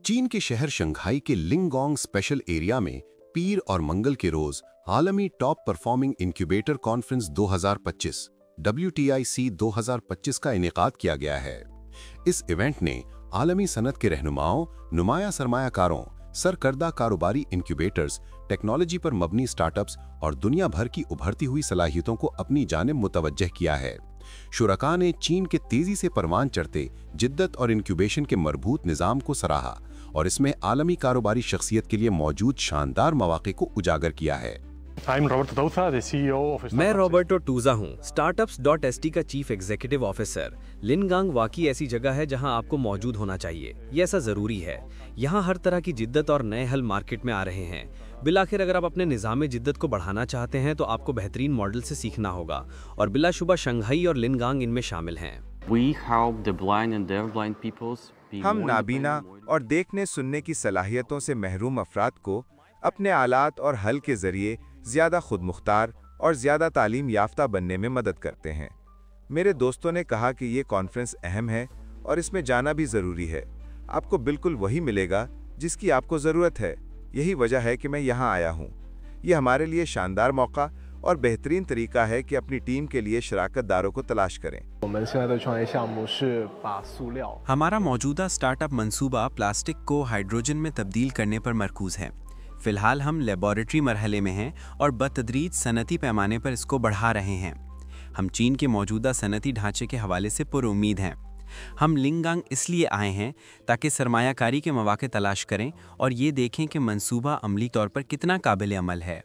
चीन के शहर शंघाई के लिंगोंग स्पेशल एरिया में पीर और मंगल के रोज आलमी top performing incubator conference 2025 WTIC 2025 का इनेकाद किया गया है। इस इवेंट ने आलमी सनत के रहनुमाओं, नुमाया सरमायाकारों, सरकर्दा कारोबारी इंक्यूबेटर्स, टेक्नोलॉजी पर मबनी स्टार्टअप्स और दुनिया भर की उभरती हुई सलाहियतों को अपनी जानिब मुतवज्जह किया है। शुरका ने चीन के तेजी से परवान चढ़ते जिद्दत और इंक्यूबेशन के मरबूत निज़ाम को सराहा और इसमें आलमी कारोबारी शख्सियत के लिए मौजूद शानदार मौक़े को उजागर किया है। मैं रॉबर्टो टूजा हूँ, Startups.st का चीफ एग्जीक्यूटिव ऑफिसर। लिनगांग वाकई ऐसी जगह है जहाँ आपको मौजूद होना चाहिए। ये ऐसा ज़रूरी है। यहाँ हर तरह की जिद्दत और नए हल मार्केट में आ रहे हैं। बिलाखिर अगर आप अपने निज़ाम जिद्दत को बढ़ाना चाहते हैं तो आपको बेहतरीन मॉडल से सीखना होगा और बिलाशुबा शंघाई और लिनगांग इनमें शामिल हैं। हम नाबीना और देखने सुनने की सलाहियतों से महरूम अफराद को अपने आलात और हल के ज़रिए ज़्यादा खुद मुख्तार और ज़्यादा तालीम याफ्ता बनने में मदद करते हैं। मेरे दोस्तों ने कहा कि ये कॉन्फ्रेंस अहम है और इसमें जाना भी ज़रूरी है। आपको बिल्कुल वही मिलेगा जिसकी आपको ज़रूरत है। यही वजह है कि मैं यहाँ आया हूँ। ये हमारे लिए शानदार मौका और बेहतरीन तरीका है कि अपनी टीम के लिए शराकतदारों को तलाश करें। हमारा मौजूदा स्टार्टअप मंसूबा प्लास्टिक को हाइड्रोजन में तब्दील करने पर मरकूज़ है। फ़िलहाल हम लेबॉरेटरी मरहले में हैं और बतदरीज सनती पैमाने पर इसको बढ़ा रहे हैं। हम चीन के मौजूदा सनती ढांचे के हवाले से पुरुम्मीद हैं। हम लिंगांग इसलिए आए हैं ताकि सरमायाकारी के मौके तलाश करें और ये देखें कि मंसूबा अमली तौर पर कितना काबिल अमल है।